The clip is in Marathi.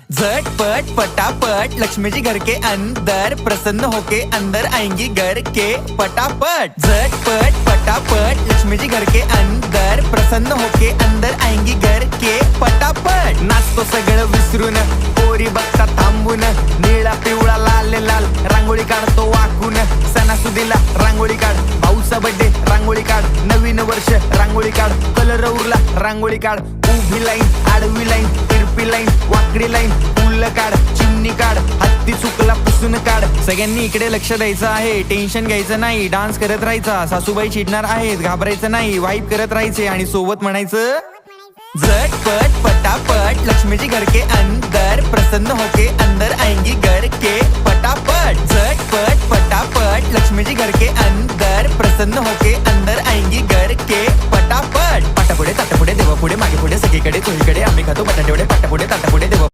झटपट पटापट लक्ष्मी जी घर के अंदर प्रसन्न होके अंदर आएंगी घर के पटापट। झटपट पटापट लक्ष्मी जी घर के अंदर प्रसन्न होके अंदर आएंगी घर के पटापट। नाचतो सगळं विसरून पोरी बघता थांबून, निळा पिवळा लाल लाल रांगोळी काढतो वाकून। सणासुदीला रांगोळी काढ, भाऊचा बर्थडे रांगोळी काढ, नवीन वर्ष रांगोळी काढ, कलर उरला रांगोळी काढ। उभी लाईन, आडवी लाईन, तिरपी लाईन, वाकडी लाईन, फुल काढ, चिमणी काढ, हत्ती चुकला पुसून काढ। सगळ्यांनी इकडे लक्ष द्यायचं आहे, टेन्शन घ्यायचं नाही, डान्स करत राहायचा। सासूबाई चिडणार आहेत, घाबरायचं नाही, वाईप करत राहायचे आणि सोबत म्हणायचं झटपट पटापट लक्ष्मी जी घर के अंदर प्रसन्न होके अंदर आएंगी घर के पटापट। झटपट पटापट लक्ष्मी जी घर के अंदर प्रसन्न होके अंदर आएंगी घर के पटापट। पाटापुढे ताटापुढे देवापुढे मागे पुढे सगळीकडे चोहीकडे आम्ही खातो बटाटेवडे, पाटापुढे ताटापुढे देवा